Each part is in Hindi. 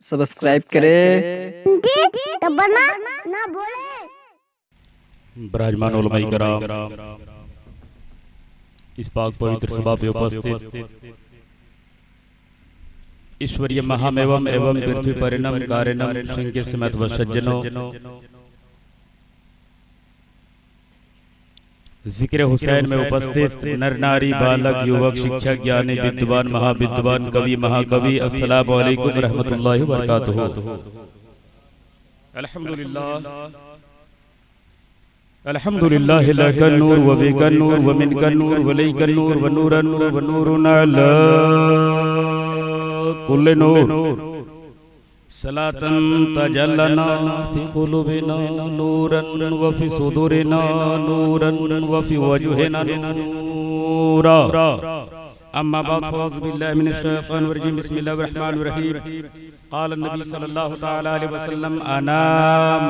सब्सक्राइब करें। बना ना बोले। विराजमान उलमाए किराम, इस पाक पवित्र सभा पे उपस्थित ईश्वरीय महामेवम एवं पृथ्वी परिणम कारणम सिंह समेत व सज्जनों, जिक्र हुसैन में उपस्थित नर नारी बालक युवक शिक्षक ज्ञानी विद्वान महाविद्वान कवि महाकवि, अस्सलामु अलैकुम रहमतुल्लाहि व बरकातुहू। अल्हम्दुलिल्लाह अल्हम्दुलिल्लाह लकन नूर व बिकन नूर व मिनकन नूर व लैकन नूर व नूरन नूर व नूरुन अला कुल्लि नूर सलातन तजल्लना फी कुलूबिना नूरन व फी सुदूरिना नूरन व फी वजूहिना नूरा। अम्मा बाद फौज़ बिल्लाहि मिनश शैतानिर रजीम, बिस्मिल्लाहिर रहमानिर रहीम। क़ाल नबी सल्लल्लाहु तआला अलैहि वसल्लम अना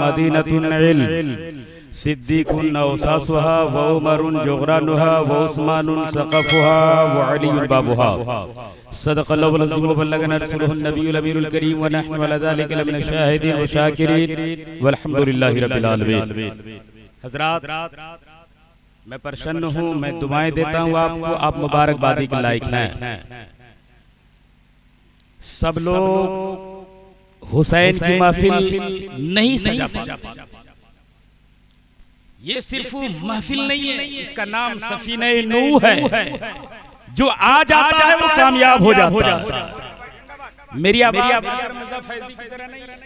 मदीनतुन इल्म सिद्दीकुन औसासुहा व उमरुन जुगरानुहा व उस्मानुन सक़फ़ुहा व अलीयुन बाबुहा। सदक़ल्लाहुल अज़ीम व बल्लगना रसूलुहुन नबियुल अमीनुल करीम व नहनु अला ज़ालिका लमिन शाहिदीन व शाकिरीन वल्हम्दुलिल्लाहि रब्बिल आलमीन। हज़रात, मैं प्रसन्न हूँ, मैं दुआएं देता हूँ आपको, आप मुबारकबादी के लायक हैं। सब लोग हुसैन की महफिल नहीं सजा पाते। ये सिर्फ महफिल नहीं है, इसका नाम सफीने नूह है। जो आ जाता है वो कामयाब हो जाता है। मेरी आवाज़ फैजी की तरह नहीं है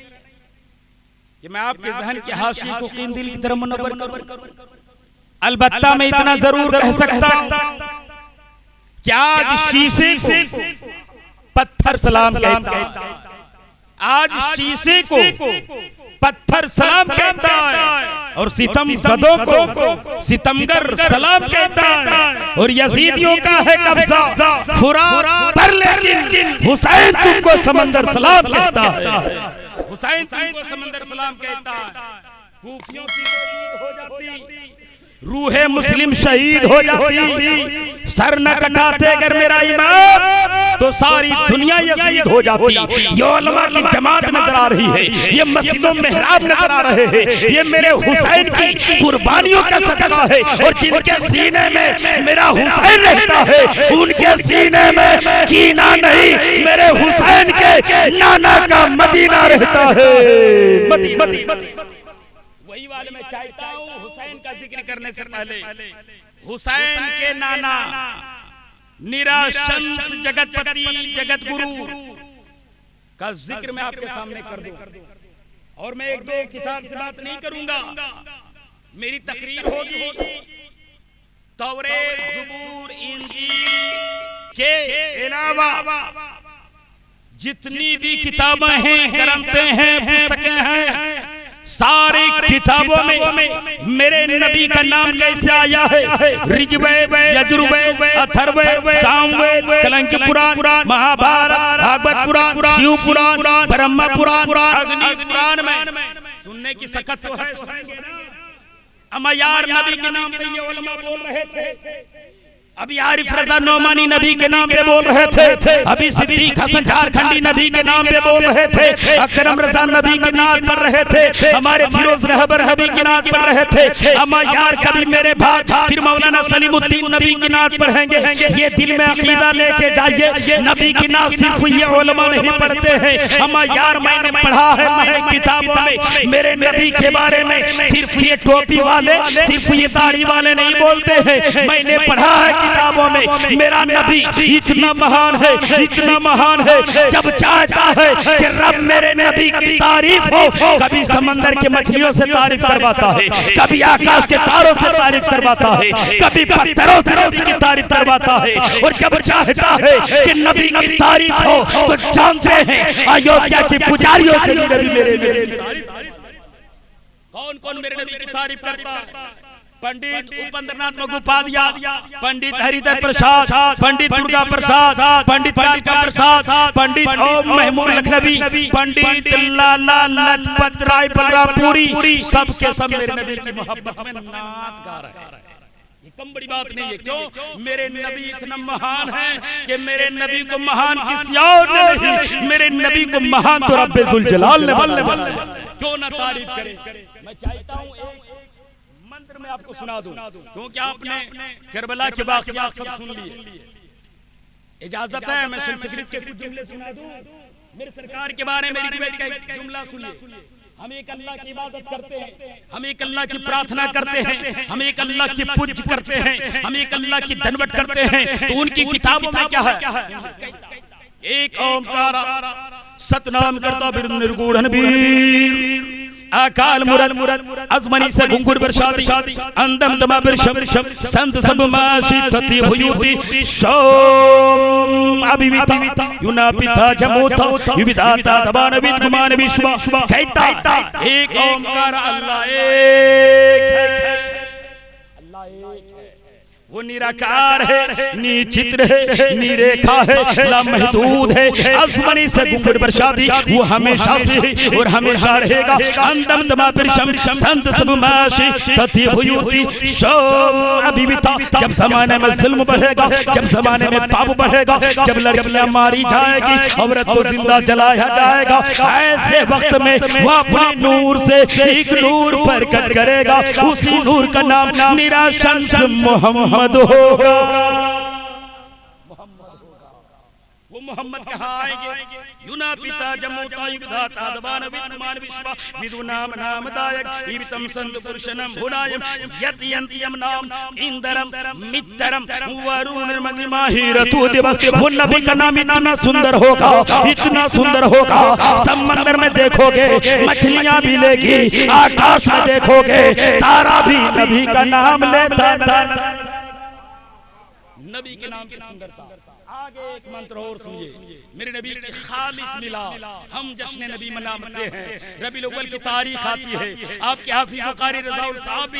कि मैं आपके ज़हन के हाशिए को कीन दिल की तरह मुनव्वर करूं। अलबत्ता मैं इतना जरूर कह सकता हूं कि आज शीशे को पत्थर सलाम कहता है, आज शीशे को पत्थर सलाम कहता है और सितम ज़दों को सितमगर सलाम कहता है। और यजीदियों का है कब्जा फुरात पर, लेकिन हुसैन तुमको समंदर सलाम कहता है। हुसैन तुमको समंदर सलाम कहता है। खूफियों की शहीद हो जाती, रूहे मुस्लिम शहीद हो जाती, सर न कटाते अगर मेरा इमाम तो सारी दुनिया यजीद हो जाती। ये उलमा की जमात नजर आ रही है, ये मस्जिदों मेहराब नजर आ रहे हैं, ये मेरे हुसैन की कुर्बानियों का सदका है। और जिनके सीने में मेरा हुसैन रहता है उनके सीने में कीना नहीं, मेरे हुसैन के नाना का मदीना रहता है। मदीना वही वाले मैं चाहता हूँ हुसैन का जिक्र करने से पहले हुसैन के नाना निराशंस जगतपति जगत गुरु का जिक्र मैं आपके सामने कर दूं। और मैं एक दो किताब से बात नहीं करूंगा, मेरी तकरीर होगी तौरेत ज़बूर इंजील के अलावा जितनी भी किताबें हैं, ग्रंथें हैं, पुस्तकें हैं, सारी किताबों में मेरे नबी का नाम कैसे आया है। ऋग्वेद, यजुर्वेद, अथर्ववेद, सामवेद, कलंक पुराण, महाभारत, भागवत पुराण, शिव पुराण, ब्रह्म पुराण, अग्नि पुराण में सुनने की सकत तो है। अमा यार नबी के नाम पे ये उलमा बोल रहे थे, अभी आरिफ रजा नौमानी नबी के नाम पे बोल रहे थे, अभी सिद्दीक हसन झारखंडी नबी के नाम पे बोल रहे थे, अकरम रजा नबी के नाम पढ़ रहे थे, हमारे फिरोज रहबर नबी के नाम पढ़ रहे थे। अम्मा यार कभी मेरे भाग फिर मौलाना सलीमुद्दीन नबी की नाम पढ़ेंगे। ये दिल में अकीदा लेके जाइए, नबी की नाम सिर्फ ये उलमा नहीं पढ़ते हैं। अम्मा यार मैंने पढ़ा है, मैंने किताबों में मेरे नबी के बारे में सिर्फ ये टोपी वाले, सिर्फ ये दाढ़ी वाले नहीं बोलते हैं। मैंने पढ़ा है किताबों में मेरा नबी इतना महान है, इतना महान है, जब चाहता है कि रब मेरे नबी की तारीफ हो, कभी समंदर के मछलियों से तारीफ करवाता है, कभी आकाश के तारों से तारीफ करवाता है, कभी पत्थरों से नबी की तारीफ करवाता है। और जब चाहता है कि नबी की तारीफ हो तो जानते हैं अयोध्या की पुजारियों से भी नबी मेरे नबी की तारीफ। कौन कौन मेरे नबी की तारीफ करता है? पंडित उपेंद्रनाथ मगुपादिया, पंडित हरिदय प्रसाद, पंडित दुर्गा प्रसाद, पंडित कालका प्रसाद, पंडित ओम महमूद लखनवी, पंडित लाला लजपत राय बलरामपुरी, सब के सब मेरे नबी की मोहब्बत में नात गा रहे हैं। ये कम बड़ी बात नहीं है। क्यों? मेरे नबी इतना महान है कि मेरे नबी को महान किसी और ने नहीं, मेरे नबी को महान तो रब्बे जुल जलाल ने बनाया। क्यों ना तारीफ करे। मैं चाहता हूँ एक मंत्र में आपको सुना दूं, क्योंकि आपने करबला के वाक़यात सब सुन लिए। इजाजत है मैं संस्कृत के कुछ जुमले सुना दूं। मेरे सरकार के बारे में रिवायत का एक जुमला सुनिए। हम एक अल्लाह की इबादत करते हैं, हम एक अल्लाह की प्रार्थना करते हैं, हम एक अल्लाह की पूज करते हैं, हम एक अल्लाह की दनवट करते हैं। तो उनकी किताबों में क्या है? एक ओंकार सतनाम करता बिर निर्गुण वीर अकाल मुरद अजमनी से घुंघुर बरसाती अंदम तमा बिरशम संत सब माशी तति भुयुति शोम अभिविता युना पिता जमोता युविदाता दबान विद गुमान विश्वा कहता एक ओंकार अल्लाह एक है। अल्लाह एक है, वो निराकार है, निचित्र है, निरेखा है, लामहदूद है, आसमानी से गुंबद बरसाती, वो हमेशा से है और हमेशा रहेगा। अंतम तमा परशम संत सब माशी तथि भुयुति शोम अभिविता। जब जमाने में जुल्म बढ़ेगा, जब जमाने में पाप बढ़ेगा, जब लड़कियां मारी जाएगी, औरत को जिंदा जलाया जाएगा, ऐसे वक्त में वो अपने नूर से एक नूर प्रकट करेगा। उसी नूर का नाम निराशंस मोहम्मद होगा। वो मोहम्मद कहाँ आएंगे? युना पिता जमोता युधाता दबान विद्मान विश्वा विदु नाम नामदायक इवितम संत पुरुषनम भुनायम यति यंतियम नाम इंदरम मित्रम वरुण मग्निमाहि रतु दिवस। वो नबी का नाम इतना सुंदर होगा, इतना सुंदर होगा, समंदर में देखोगे मछलियां भी लेगी, आकाश में देखोगे तारा भी नबी का नाम लेता। नबी के नाम की सुंदरता। आगे एक मंत्र और सुनिए। मेरे नबी की खालिस मिला, हम जश्न नबी मनाते हैं। रबीउल अव्वल की तारीख आती है, आपके हाफिज कारी रज़ाउल साहब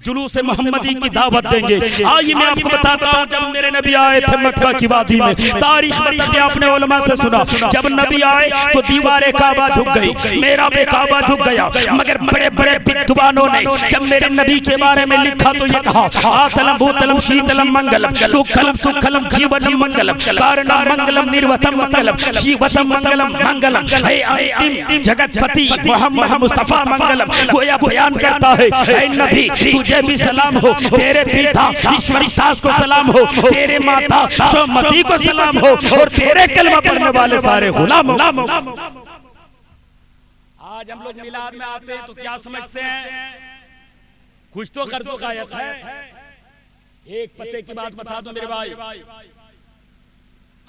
जुलूस मोहम्मदी की दावत देंगे। आइए मैं आपको बताता हूँ, जब मेरे नबी आए थे मक्का की वादी में, तारीख बताते आपने उलमा से सुना, जब नबी आए तो दीवारे काबा झुक गई, मेरा बे काबा झुक गया। मगर बड़े बड़े विद्वानों ने जब मेरे नबी के बारे में लिखा तो ये कहा आतलम भूतलम शीतलम मंगलम दुखलम सुखलम जीवनम मंगलम कारणम मंगलम निर्वतम मंगलम शिवतम मंगलम मंगलम। हे अंतिम जगतपति मोहम्मद मुस्तफा मंगलम। वो यह बयान करता है, हे नबी तुझे भी सलाम हो, तेरे पिता ईश्वर दास को सलाम हो, तेरे माता सोमती को सलाम हो, और तेरे कलमा पढ़ने वाले सारे गुलाम हो। आज हम लोग मिलाद में आते हैं तो क्या समझते हैं? कुछ तो कर्जों का आयत है। एक पते की बात बता दो मेरे भाई,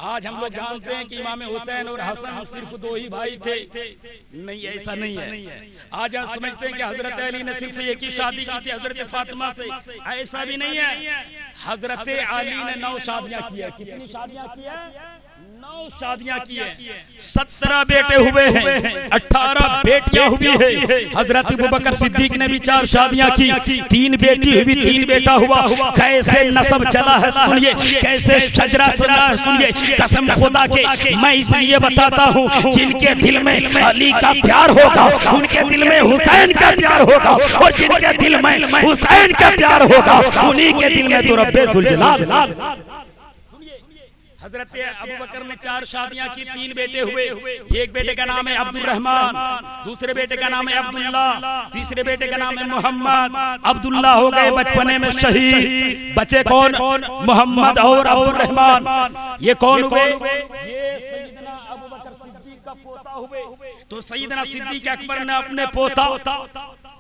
आज हम लोग जानते हैं कि इमाम हुसैन और हसन सिर्फ दो ही भाई थे। नहीं, ऐसा नहीं है। आज हम समझते हैं कि हजरत अली ने सिर्फ एक ही शादी की थी हजरत फातिमा से। ऐसा भी नहीं है। हजरत अली ने 9 शादियां की है। कितनी शादियां की है? 9 शादियां की है। 17 बेटे हुए हैं, 18 बेटियां हुई है। हजरत अबू बकर सिद्दीक ने भी 4 शादियां की, 3 बेटी हुई, 3 बेटा हुआ। कैसे नसब चला है सुनिए, कैसे शजरा चला है सुनिए। कसम खुदा के मैं इसलिए बताता हूँ, जिनके दिल में अली का प्यार होगा उनके दिल में हुसैन का प्यार होगा, और जिनके दिल में हुसैन का प्यार होगा उन्हीं के दिल में तो रब्बे जुल जलाल। हजरत अबू बकर ने 4 शादियां की, 3 बेटे हुए। एक बेटे का नाम है अब्दुल रहमान, दूसरे बेटे का नाम है अब्दुल्ला, तीसरे बेटे का नाम है मोहम्मद। अब्दुल्ला हो गए बचपने में शहीद, बचे कौन? मोहम्मद और अब्दुल रहमान। ये कौन हुए? ये सैयदना अबू बकर सिद्दीक का पोता हुए। तो सैयदना सिद्दीक अकबर ने अपने पोता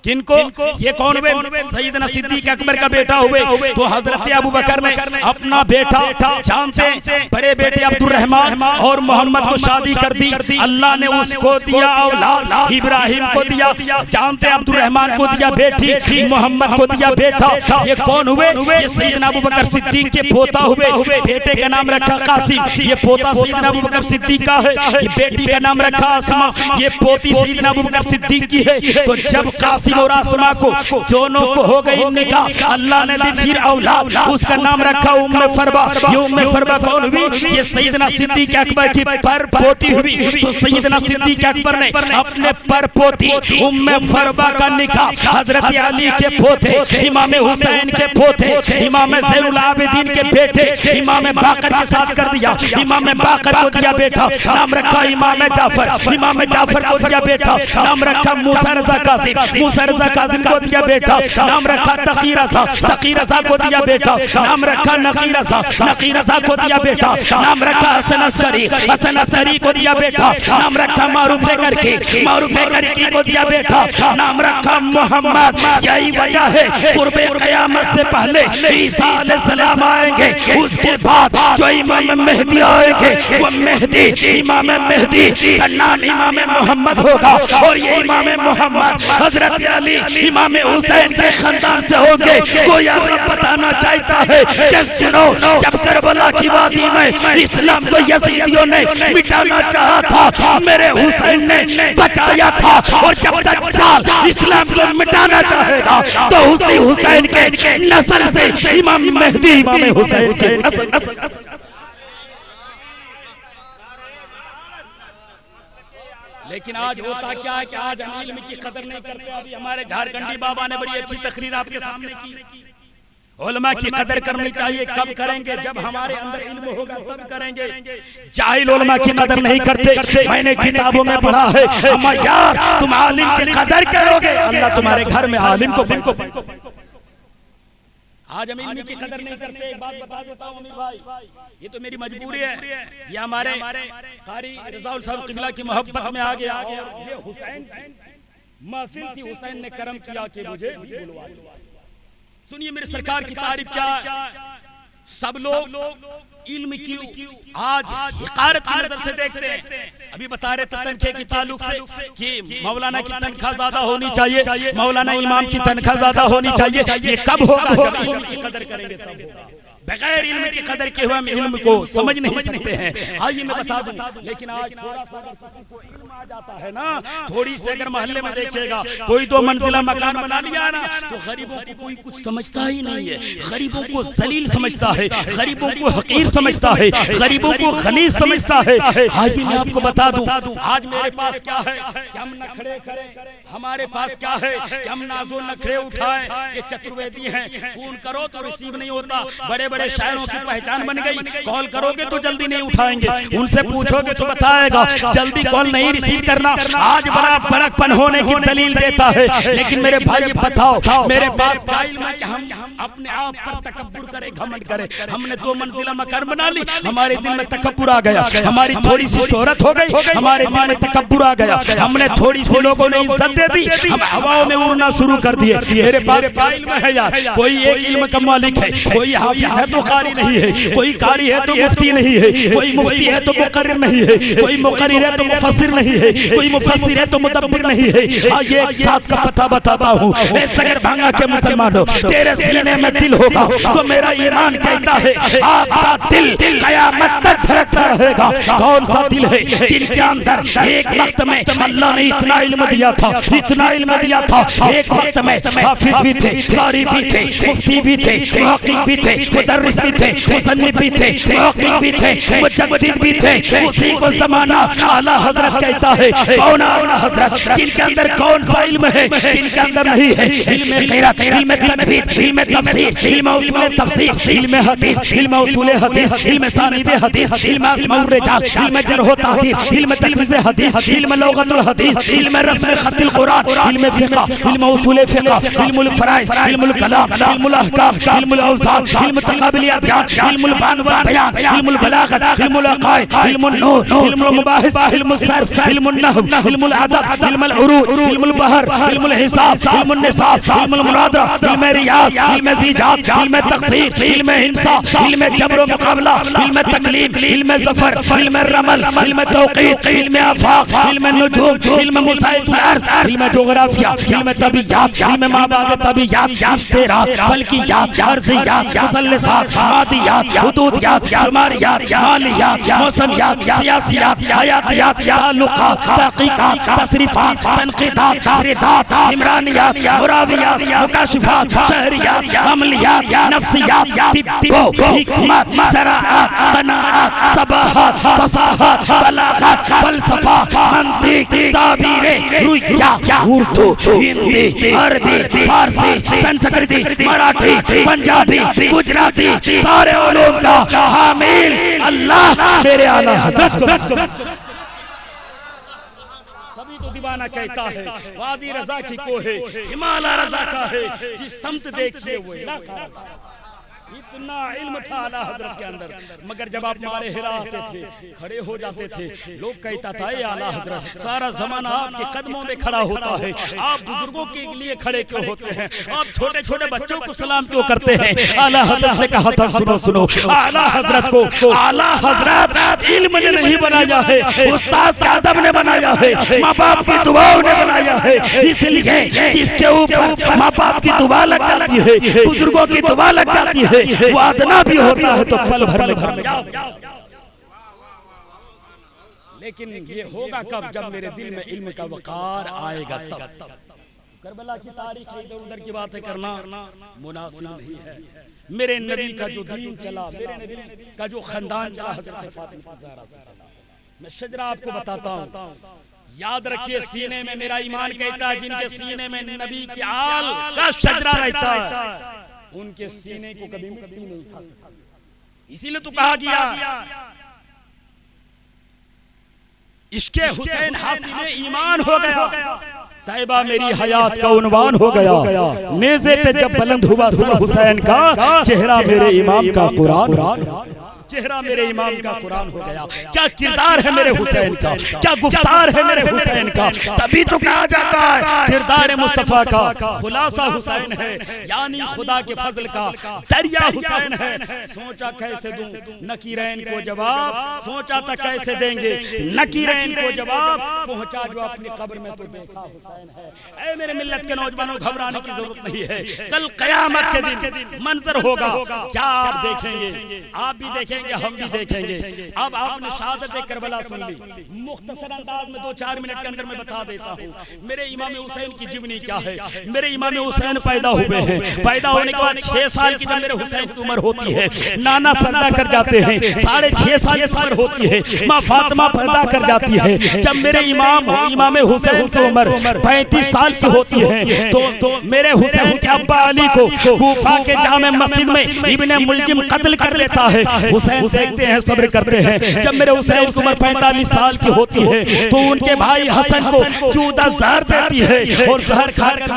किनको? ये कौन हुए? सैयदना सिद्दीक अकबर का बेटा हुए। तो हजरत अबू बकर ने अपना बेटा, जानते बड़े बेटे अब्दुल रहमान और मोहम्मद को शादी कर दी। अल्लाह ने उसको दिया औलाद, इब्राहिम को दिया, जानते अब्दुल रहमान को दिया बेटी, मोहम्मद को दिया बेटा। ये कौन हुए? ये सैयदना अबू बकर सिद्दीक के पोता हुए। बेटे का नाम रखा कासिम, ये पोता सैयदना अबू बकर सिद्दीक का है। ये बेटी का नाम रखा अस्मा, ये पोती सैयदना अबू बकर सिद्दीक की है। तो जब कासिम कासिम और आसमा को दोनों को हो गई निकाह, अल्लाह ने दी फिर औलाद, उसका नाम रखा उम्मे फरबा। ये उम्मे फरबा कौन हुई? ये सैयदना सिद्दीक अकबर की पर पोती हुई। तो सैयदना सिद्दीक अकबर ने अपने पर पोती उम्मे फरबा का निकाह हजरत अली के पोते इमाम हुसैन के पोते इमाम ज़ैनुल आबिदीन के बेटे इमाम बाकर के साथ कर दिया। इमाम बाकर को दिया बेटा, नाम रखा इमाम जाफर। इमाम जाफर को दिया बेटा, नाम रखा मूसा रज़ा कासिम। मूसा रज़ा कासिम को दिया बेटा, नाम रखा तकी रज़ा। तकी रज़ा को दिया बेटा, नाम रखा नकी रज़ा। नकी रज़ा को दिया बेटा, नाम रखा हसन अस्करी। हसन अस्करी को दिया बेटा, नाम रखा मारूफ करके। मारूफ करके को दिया बेटा, नाम रखा मोहम्मद। यही वजह है कुर्बे क़यामत से पहले ईसा अलैहिस्सलाम आएंगे, उसके बाद जो इमाम मेहदी आएंगे वो मेहदी इमाम मेहदी का नाम इमाम मोहम्मद होगा। और ये इमाम मोहम्मद हजरत अली इमाम हुसैन के खानदान से होंगे। कोई अरब बताना चाहता है कि सुनो, जब करबला की वादी में इस्लाम को यजीदियों ने मिटाना चाहा था, मेरे हुसैन ने बचाया था। और जब तक चाल इस्लाम को मिटाना चाहेगा तो उसी हुसैन के नस्ल से इमाम मेहदी इमाम हुसैन के नस्ल। लेकिन आज होता क्या है कि आज हम इल्म की कदर नहीं करते। अभी हमारे झारखंडी बाबा ने बड़ी अच्छी तकरीर आपके सामने की। उलमा की कदर करनी चाहिए। कब करेंगे? जब हमारे अंदर इल्म होगा तब करेंगे। जाहिल उलमा की कदर नहीं करते। मैंने किताबों में पढ़ा है, अम्मा यार तुम आलिम की कदर करोगे, अल्लाह तुम्हारे घर में आलिम को। आज हम इल्म की कदर नहीं करते। एक बात बता देता हूँ अमीर भाई, ये तो मेरी मजबूरी है। ये हमारे कारी रज़ाउल साहब क़िबला की मोहब्बत में आ गया। और ये हुसैन महफिल थी, हुसैन ने करम किया कि मुझे बुलवा दिया। सुनिए मेरे सरकार की तारीफ क्या। सब लोग इल्म की आज हिकारत की नजर से देखते हैं। अभी बता रहे थे तनख्वाह की ताल्लुक से कि मौलाना की तनख्वाह ज्यादा होनी चाहिए, मौलाना इमाम की तनख्वाह ज्यादा होनी चाहिए। ये कब होगा? जब इल्म की कदर करेंगे तब होगा। बगैर इल्म की कदर के हुए हम इल्म को समझ नहीं सकते हैं। आइए मैं बता दूं, लेकिन आज थोड़ा सा अगर किसी को इल्म आ जाता है ना, थोड़ी से अगर मोहल्ले में देखिएगा कोई 2 मंजिला मकान बना लिया ना, तो गरीबों को कोई कुछ समझता ही नहीं है। गरीबों को जलील समझता है, गरीबों को हकीर समझता है, गरीबों को खलीस समझता है। आइए मैं आपको बता दूं, आज मेरे पास क्या है कि हम नखरे करें, हमारे पास क्या है कि हम नाज़ो नखरे उठाएं। ये चतुर्वेदी हैं, फोन करो तो रिसीव नहीं होता। बड़े बड़े शायरों की पहचान बन गई, कॉल करोगे तो जल्दी नहीं उठाएंगे, उनसे पूछोगे तो बताएगा जल्दी कॉल नहीं रिसीव करना। आज बड़ा बड़कपन होने की दलील देता है। लेकिन मेरे भाई बताओ, मेरे पास का इल्म है कि हम अपने आप पर तकब्बुर करें, घमंड करें। हमने 2 मंजिला मकान बना ली, हमारे दिल में तकब्बुर आ गया। हमारी थोड़ी सी शोहरत हो गई, हमारे दिल में तकब्बुर आ गया। हमने थोड़ी सी लोगों ने इज्जत दे दी, हम हवाओं में उड़ना शुरू कर दिए। मेरे पास का इल्म है यार? कोई एक इल्म का मालिक है, कोई हाफिज है तो कारी नहीं है, कोई कारी है तो मुफ्ती नहीं है, कोई मुफ्ती है तो मुकर्रिर नहीं है, कोई मुकर्रिर है तो मुफस्सिर नहीं है, कोई मुफस्सिर है तो मुदब्बिर नहीं है। ये एक साथ का पता बताता हूँ। ए सगर भांगा के मुसलमानों, तेरे सीने में दिल होगा तो मेरा ईमान कहता है आपका दिल क़यामत तक धड़कता रहेगा। कौन सा दिल है जिनके अंदर एक वक्त में अल्लाह ने इतना इल्म दिया था, इतना इल्म दिया था। एक वक्त में हाफिज भी थे, कारी भी थे, मुफ्ती भी थे, मुहक्किक भी थे, मुदर्रिस भी थे, मुसन्निफ भी थे, मुहक्किक भी थे, मुजद्दिद भी थे। उसी को ज़माना आला हजरत कहता है। कौन आला हजरत? जिनके अंदर कौन सा इल्म है जिनके अंदर नहीं है? इल्म क़िरात, इल्म तजवीद, इल्म तफसीर, इल्म उसूल तफसीर, इल्म हदीस, इल्म उसूल हदीस, इल्म सानिद हदीस, इल्म अस्माउर रिजाल, इल्म जरह व तादील, इल्म तखरीज हदीस, इल्म लुगतुल हदीस, इल्म रस्म खत्तिल कुरान, इल्म फिक़ह, इल्म उसूल फिक़ह, इल्मुल फ़राइज़, इल्मुल कलाम, इल्मुल अहकाम, इल्मुल औज़ान, इल्म तक़ाबुल अदयान, इल्मुल बयान वल बयान, इल्मुल बलागत, इल्मुल अक़ाइद, इल्मुन नूर, इल्मुल मुबाहिस, इल्मुल सर्फ, इल्मुन नहव, इल्मुल अदब, इल्मुल उरूज, इल्मुल बहर, इल्मुल हिसाब, इल्मुल निसाब, इल्मुल मुनादरा, इल्म रियाज़, इल्म ज़ीजात, इल्म तक़सीर, इल्म हिंसा, इल्म जबर व मुक़ाबला, इल्म तकलीम, इल्म ज़फ़र, इल्म रमल, इल्म तौक़ीत, इल्म आफ़ाक़, इल्म नुजूम, इल्म मुसाइदुल अर्ज़, इल्म जोग्राफिया, इल्म तबीयात, इल्म माबाद तबीयात, इश्तिराक, फल्कियात, अर्ज़ियात, मुसल्लसात, मुकद्दसात, मादियात, हुदूदियात, शुमारियात, मालियात, मौसमियात, सियासियात, हयातियात, ताल्लुकात, तहकीकात, तसरीफात, तनकीदात, रिदात, इमरानियात, मुरावियात, मुकाशिफात, शहरियात, अमलियात, नफ्सियात, तिब्बो, हिकमत, ज़राअत, क़नाअत, सबाहत, फसाहत, बलागत, फलसफा, मंतिक, ताबीरे, रुया, उर्दू, हिंदी, अरबी, फारसी, संस्कृति, मराठी, पंजाबी, गुजराती, सारे उलूम का हामिल अल्लाह मेरे आला हज़रत को। तभी तो दीवाना कहता है वादी रजा की कोहे हिमालय रजा का है, जिस समत देखिए वो इलाका। इतना इल्म था आला हजरत के अंदर, मगर जब आप मारे हिलाते थे, खड़े हो जाते थे, लोग कहता था ये आला हजरत सारा जमाना आपके कदमों में खड़ा होता है, आप बुजुर्गों के लिए खड़े क्यों होते हैं, आप छोटे छोटे बच्चों को सलाम क्यों करते हैं। आला हजरत ने कहा था सुनो सुनो, आला हजरत को आला हजरत इल्म ने नहीं बनाया है, उस्ताद के अदब ने बनाया है, माँ बाप की दुआओं ने बनाया है। इसलिए जिसके ऊपर माँ बाप की दुआ लग जाती है, बुजुर्गों की दुआ लग जाती है, वो अदना भी होता है तो पल भर में कामयाब। लेकिन ये होगा कब, जब मेरे दिल में इल्म का वकार आएगा तब। करबला की तारीख इधर उधर की बातें करना मुनासिब नहीं है। मेरे नबी का जो दीन चला, मेरे नबी का जो खानदान चला, हज़रत फातिमा ज़हरा से चला। मैं शजरा आपको बताता हूँ, याद रखिए सीने में मेरा ईमान कहता है जिनके सीने में नबी की आल का शजरा रहता है उनके सीने को कभी मिट्टी नहीं खा सकती। इसीलिए तो कहा गया इश्के हुसैन हासिल ईमान हो गया, तैबा मेरी हयात का उन्वान हो गया। नेज़े पे जब बुलंद हुआ सर हुसैन का, चेहरा मेरे इमाम का कुरान, चेहरा मेरे इमाम का कुरान हो गया। क्या किरदार है मेरे हुसैन का, क्या गुफ्तार है मेरे हुसैन का। तभी तो कहा जाता है किरदार मुस्तफा का खुलासा हुसैन है, यानी खुदा के फजल का दरिया हुसैन है। सोचा कैसे दूं नकीरैन को जवाब, सोचा था कैसे देंगे नकीरैन को जवाब, पहुंचा जो अपनी कब्र में तो देखा हुसैन है। ऐ मेरे मिल्लत के नौजवानों, घबराने की जरूरत नहीं है। कल कयामत के दिन मंजर होगा, क्या आप देखेंगे, आप भी देखेंगे, हम भी देखेंगे। अब आपने शहादत करबला सुन ली, मुख्तसर अंदाज में 2-4 मिनट के अंदर मैं बता देता हूँ मेरे इमाम हुसैन की जीवनी क्या है। मेरे इमाम हुसैन पैदा हुए हैं, पैदा होने के बाद 6 साल की जब मेरे हुसैन की उम्र होती है, नाना पर्दा कर जाते हैं, 6.5 साल की उम्र होती है, माँ फातिमा पर्दा कर जाती है। जब मेरे इमाम हुसैन की उम्र 35 साल की होती है, तो मेरे हुसैन के अब्बा अली को कूफा के जामे मस्जिद में इब्ने मुलजिम कत्ल कर लेता है। हुसैन देखते हैं, सब्र करते हैं। जब मेरे हुसैन की उम्र 45 साल की होती है, तो उनके भाई हसन को चूदा जहर देती है, और जहर खाकर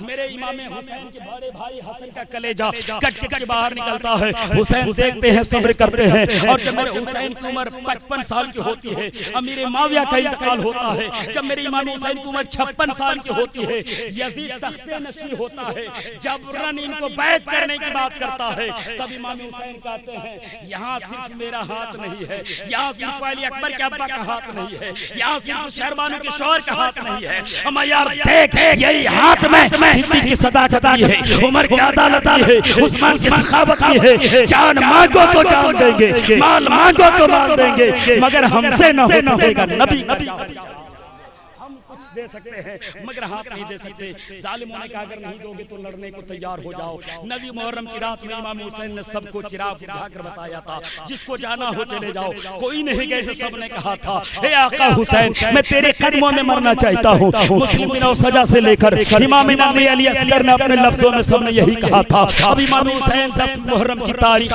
मेरे इमाम हुसैन के बड़े भाई हसन का कलेजा कट कट के बाहर निकलता है। हुसैन देखते हैं, सब्र करते हैं। और जब मेरे हुसैन की उम्र 55 साल की होती है, अमीर माविया का इंतकाल होता है। जब मेरे इमाम हुसैन की उम्र 56 साल की होती है, यजीद तख्ते नशी होता है, जबरन इनको बैत करने की बात करता है। तब इमाम हुसैन कहते हैं यहाँ सिर्फ मेरा हाथ नहीं है, यहाँ सिर्फ अली अकबर के अब्बा का हाथ नहीं है, यहाँ सिर्फ शहरबानों के शौहर का हाथ नहीं है। हम यार देख, यही हाथ में सिद्दीक की सदाकत भी है, उमर की अदालत भी है, उस्मान की सखावत भी है। जान मांगो तो जान देंगे, माल मांगो तो माल देंगे, मगर हमसे न हो सकेगा नबी का। दे सकते हैं मगर हाथ नहीं दे सकते। जालिमों ने कहा अगर नहीं दोगे तो लड़ने को तैयार हो जाओ। नबी मुहर्रम की रात में इमाम हुसैन ने सबको चिराग बुझाकर बताया था, जिसको जाना हो चले जाओ। कोई नहीं गए तो सबने कहा था हे आका हुसैन, मैं तेरे कदमों में मरना चाहता हूँ। मुस्लिम बिन सजा से लेकर इमाम नबी अली असगर ने अपने लफ्जों में सबने यही कहा था। अब इमाम हुसैन 10 मुहर्रम की तारीख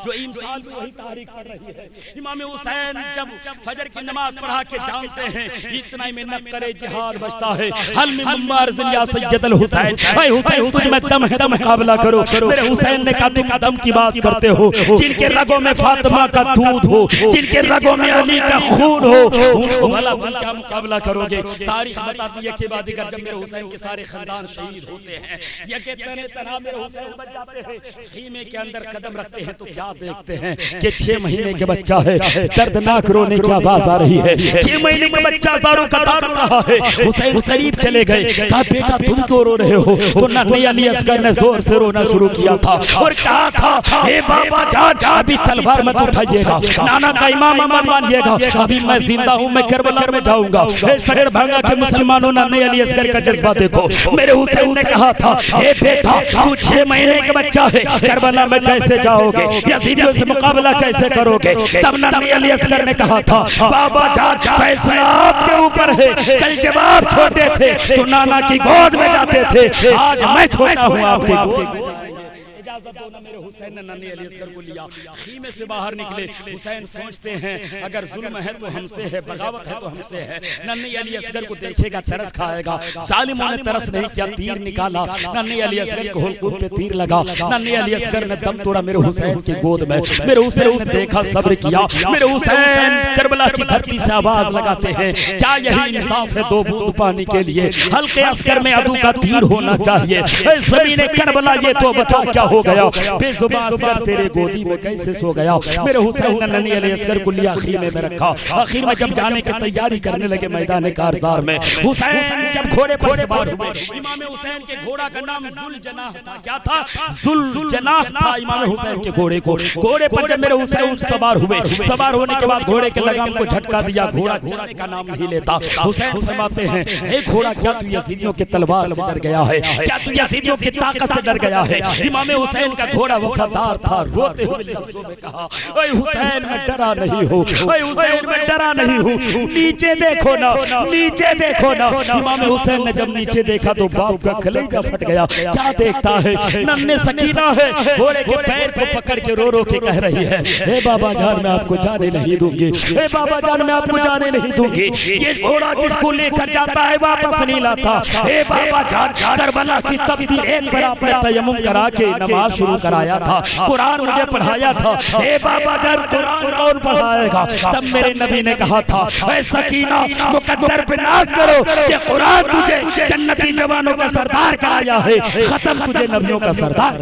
जो इंसान की वही तारीख पढ़ रही है। इमाम हुसैन जब फजर की नमाज पढ़ा के जानते हैं इतना में न करे जिहाद बचता है। हल में मुबारज़िन या सैयदल हुसैन, भाई हुसैन तुझ में दम है तो मुकाबला करो। मेरे हुसैन ने कहा तुम दम की बात करते हो, जिनके रगों में फातिमा का दूध हो, जिनके रगों में अली का खून हो, उनको भला तुम क्या मुकाबला करोगे। तारीख बताती है कि बादीगर जब मेरे हुसैन के सारे खानदान शहीद होते हैं, यके तने तना मेरे हुसैन बच जाते हैं, खीमे के अंदर कदम रखते हैं तो क्या देखते हैं कि 6 महीने के बच्चा है, दर्दनाक रोने की आवाज आ रही है। 6 महीने का बच्चा कतारों कतार रो रहा है। हुसैन करीब चले गए, कहा बेटा तुम क्यों रो रहे हो? तो नन्हे अली असगर ने जोर से रोना शुरू किया था और कहा था हे बाबा जान अभी तलवार मत उठाइएगा, नाना का इमाम मत मानिएगा, अभी मैं जिंदा हूँ, मैं करबला में जाऊंगा। सगड़ भांगा के मुसलमानों नन्हे अली असगर का जज्बा देखो। मेरे हुसैन ने कहा था हे बेटा तू 6 महीने का बच्चा है, करबला में कैसे जाओगे, यजीदियों से मुकाबला कैसे करोगे? तब नन्हे अली असगर ने कहा था बाबा जान फैसला आपके ऊपर है, कल जब आप छोटे थे तो नाना की गोद में जाते थे, आज मैं छोटा हूँ आपकी गोद में। इजाजत दो ना। मेरे हुसैन ने नन्हे अली असगर को लिया, खीमे से बाहर निकले। हुसैन सोचते हैं अगर जुल्म है तो हमसे है, बगावत है तो हमसे है। नन्हे अली असगर को देखेगा तरस खाएगा। जालिमों ने तरस नहीं किया, तीर निकाला, नन्हे अली असगर को हुलकूद पे तीर लगा। नन्हे अली असगर ने दम तोड़ा मेरे हुसैन की गोद में। मेरे हुसैन ने देखा, सब्र किया। मेरे हुसैन करबला की धरती से आवाज लगाते हैं क्या यही इंसाफ है 2 बूंद पानी के लिए? हल्के अस्कर में अदू का तीर होना चाहिए। ज़मीने करबला ये तो बता क्या हो गया? बेजुबान असगर तेरे गोदी में कैसे सो गया? मेरे हुसैन ने नन्हे अली असगर को लिया, खीमे में रखा। आखिर में जब जाने की तैयारी करने लगे मैदान कारजार में, हुसैन जब घोड़े पर सवार हुए, इमाम हुसैन के घोड़ा का नाम जुलजनाह था। क्या था? जुलजनाह था इमाम हुसैन के घोड़े को। घोड़े पर जब मेरे हुसैन सवार हुए, सवार होने के बाद घोड़े के लगाम को झटका दिया, घोड़ा चलने का नाम नहीं लेता। हुसैन फरमाते हैं हे घोड़ा क्या तू यजीदियों की तलवार से डर गया है? क्या तू यजीदियों की ताकत से डर गया है? इमाम हुसैन का घोड़ा वफादार था, रोते हुए लफ्जों में कहा ओए हुसैन मैं डरा नहीं हूँ, ओए हुसैन मैं डरा नहीं हूँ, नीचे देखो ना, नीचे देखो ना। इमाम हुसैन ने जब नीचे देखा तो बाप का कलेजा फट गया। क्या देखता है? नन्हे सकीना है, घोड़े के पैर को पकड़ के रो रो के कह रही है हे बाबा जान मैं आपको जाने नहीं दूंगी, हे बाबा जान मैं आपको जाने नहीं दूंगी। ये घोड़ा जिसको लेकर जाता है वापस नहीं लाता। हे बाबा जान करबला की तकदीर एक बार आपने तयम्मुम करा के नमाज शुरू कराया था, कुरान मुझे पढ़ाया था। हे बाबा जान कुरान कौन पढ़ाएगा? तब मेरे नबी ने कहा था ऐ सकीना मुकद्दर पे नाज करो कि कुरान तुझे जन्नती जवानों का सरदार कराया है, खत्म तुझे नबियों का सरदार।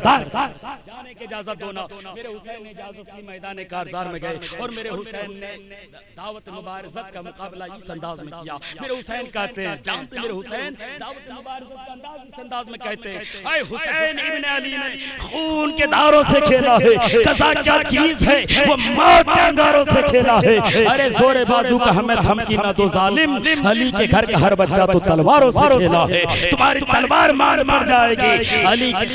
जाने की इजाजत दो ना। मेरे हुसैन ने इजाजत ली, मैदान कारजार में गए और मेरे हुसैन ने दावत मुबारज़त का मुकाबला इस अंदाज में किया। मेरे हुसैन कहते हैं जानते मेरे हुसैन दावत मुबारज़त का अंदाज इस अंदाज में कहते हैं ऐ हुसैन इब्न अली ने खून के धारों से खेला है, कज़ा क्या चीज है वो मौत के अंगारों से खेला है। अरे जोरे बाजू का हमें धमकी ना दो जालिम, अली के घर का हर बच्चा तो तलवारों से खेला है, तुम्हारी तलवार मार पड़ जाएगी। अली के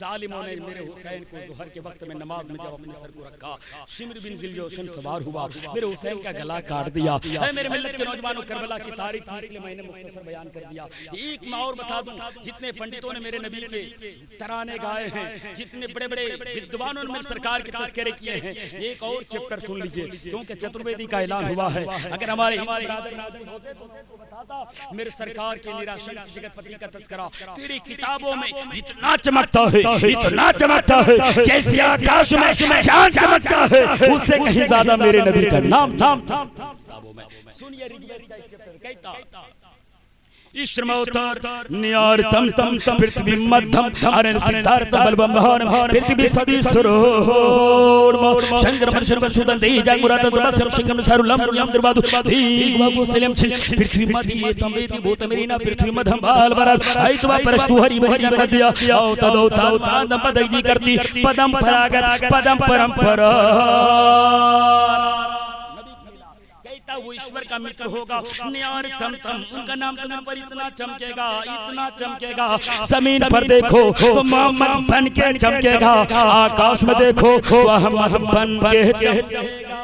जालिमों ने मेरे हुसैन को ज़ोहर के वक्त में नमाज में जब अपने सर को रखा, शिम्र बिन जिलजोशन सवार हुआ, मेरे हुसैन का गला काट दिया। है मेरे मिल्लत के नौजवानों, करबला की तारीख थी इसलिए मैंने मुख्तसर बयान कर दिया। एक मैं और बता दूं, जितने पंडितों ने मेरे नबी के तराने गाए हैं, जितने बड़े बड़े विद्वानों ने मेरे सरकार के तस्करे किए हैं, एक और चैप्टर सुन लीजिए क्योंकि चतुर्वेदी का ऐलान हुआ है। अगर हमारे होते तो बताता मेरे सरकार के निराशन से जगतपति का तस्करा तेरी किताबों में इतना चमकता है, इतना चमकता है जैसे आकाश में चांद चमकता है, उससे कहीं ज्यादा मेरे नबी का नाम किताबों में। सुनिए ऋग्वेद का एक चैप्टर कहता ईश्वरमोत्तर नियार तम तम पृथ्वी मध्यम अरन सिद्धार्थ बलबंभान पृथ्वी सदी सुरोड शंकर मर्शन बसुदन दे जागुरात तबसर शंकर सरुलम यम द्रबादु दीग बाबू सलेम पृथ्वी मदी तम वेदी भूत मेरीना पृथ्वी मध्यम बाल बरत ऐतवा परस्तु हरि भज जन दिया औ तदो तादम पदगी करती पदम परागत पदम परंपरा। वो ईश्वर का मित्र होगा, न्यार तम तम उनका नाम जमीन पर इतना चमकेगा, इतना चमकेगा, जमीन पर देखो तो मोहम्मद बन के चमकेगा, आकाश में देखो तो अहमद बन के चमकेगा।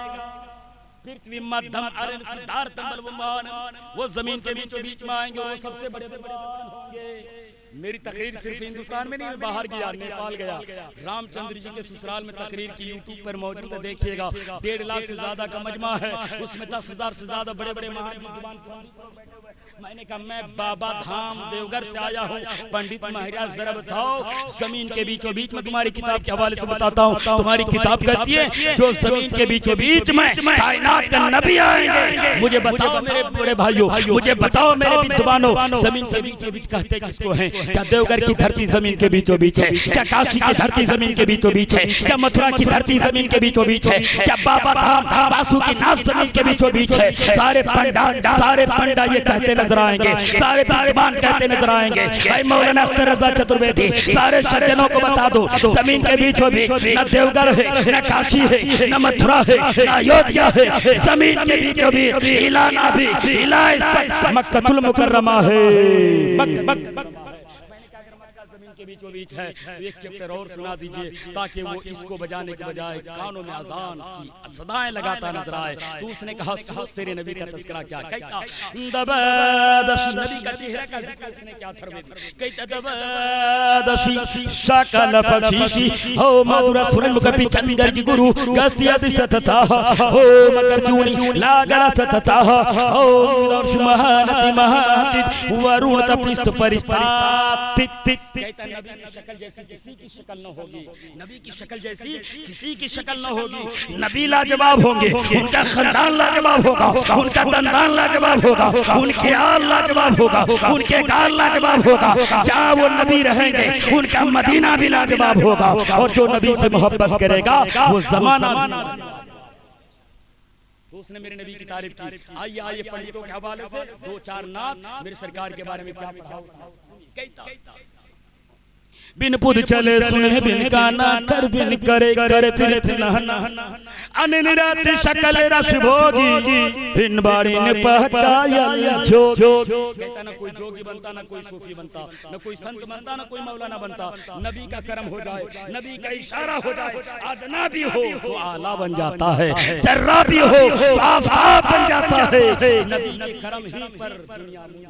पृथ्वी मध्यम अरन सिद्धार्थ बलवान, वो जमीन के बीचों बीच में आएंगे और वो सबसे बड़े बलवान होंगे। मेरी तकरीर सिर्फ हिंदुस्तान में नहीं, मैं बाहर गया, नेपाल गया, रामचंद्र जी के ससुराल में तकरीर की, यूट्यूब पर मौजूद है, देखिएगा। 1.5 लाख से ज्यादा का मजमा है, उसमें 10,000 से ज्यादा बड़े बड़े महान विद्वान। मैंने कहा मैं बाबा धाम देवघर से आया हूँ, पंडित महाराज जरा बताओ जमीन के बीचों बीच में, तुम्हारी किताब के हवाले से बताता हूँ, तुम्हारी किताब कहती है जो जमीन के बीचों बीच में कायनात का नबी आएंगे, मुझे बताओ मेरे बड़े भाइयों, मुझे बताओ मेरे विद्वानों, जमीन के बीचों बीच कहते किसको हैं? क्या देवघर की धरती जमीन के बीचों बीच है? क्या काशी की धरती जमीन के बीचों बीच है? क्या मथुरा की धरती जमीन के बीचों बीच है? क्या बाबा धाम बासुकीनाथ जमीन के बीचों बीच है? सारे पंडा ये कहते नजर आएंगे, सारे विद्वान कहते नजर आएंगे, भाई मौलाना अख्तर रजा चतुर्वेदी सारे सज्जनों को बता दो, जमीन के बीचों बीच न देवघर है, न काशी है, न मथुरा है, न अयोध्या है, जमीन के बीचों बीच इलाना भी इला मक्कतुल मुकर्रमा है। के बीचों बीच है। तो एक चैप्टर और सुना दीजिए ताकि वो इसको बजाने के बजाय कानों में अजान की सदाएं लगाता नजर आए। तो उसने कहा तेरे नबी का तस्करा क्या कहता, दबदशी नबी का चेहरा का जिक्र उसने क्या थरवे कहता, दबदशी शकल पक्षी हो मधुर सुरन मुकपि चंदर की गुरु गस्तिया दिशतता हो मकर चूड़ी लागरा सतता हो दर्श महानति महातित वरुण तपिस्त परिस्तातित कहता नबी की शक्ल जैसी किसी की शक्ल न होगी, नबी की शक्ल जैसी किसी की शक्ल न होगी। नबी लाजवाब होंगे, उनका खानदान लाजवाब होगा, उनका दंदान लाजवाब होगा, उनके आल लाजवाब होगा, उनके गाल लाजवाब होगा। जहाँ वो नबी रहेंगे उनका मदीना भी लाजवाब होगा। और जो नबी से मोहब्बत करेगा वो जमाना तो उसने मेरे नबी की तारीफ की। आइए पंडितों के हवाले से दो चार नात मेरे सरकार के बारे में क्या पढ़ा। बिन पुद चले सुने बिन काना कर बिन करे करे फिर नहना अनिरात शकल रस भोगी बिन बाड़ी ने पहकायल जोग। कहता ना कोई जोगी बनता, ना कोई सूफी बनता, ना कोई संत बनता, ना कोई मौलाना बनता। नबी का करम हो जाए, नबी का इशारा हो जाए, अदना भी हो तो आला बन जाता है, जर्रा भी हो तो आफताब बन जाता है। नबी के करम ही पर दुनिया में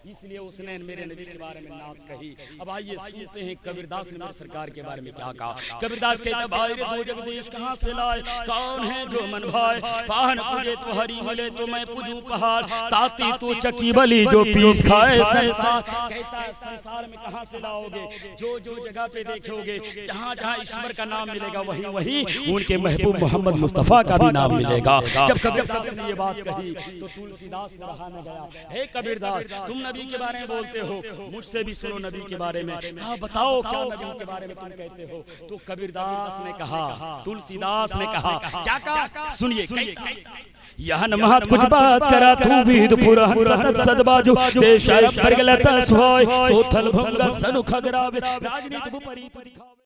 इसलिए उसने मेरे नबी के बारे में नात कही। अब आइए सुनते हैं कबीरदास ने मेरे सरकार के बारे में क्या कहा। कबीरदास कहता, भाई रे दो जगदीश कहाँ से लाए, कौन है जो मन भाए, पाहन पूजे तो हरी मिले तो मैं पूजूं पहाड़, ताती तो चकी बली जो पीस खाए संसार। कहता संसार में कहाँ से लाओगे, जो जो जगह पे देखोगे जहाँ जहाँ ईश्वर का नाम मिलेगा वहीं वहीं उनके महबूब मोहम्मद मुस्तफा का भी नाम मिलेगा। जब कबीरदास ने ये बात कही तो तुलसीदास को बहाने गया, हे कबीरदास तुम नबी के बारे में बोलते हो, मुझसे भी सुनो नबी के बारे में। हाँ बताओ क्या नबी के बारे में तुम कहते हो। तो कबीरदास ने कहा, तुलसीदास ने कहा, क्या कहा सुनिए। यह महत कुछ बात करा तू भी पुरान सतत सदबाजू देश अरब पर गलत सोय सोथल भंग सनु खगरावे राजनीति विपरीत दिखावे।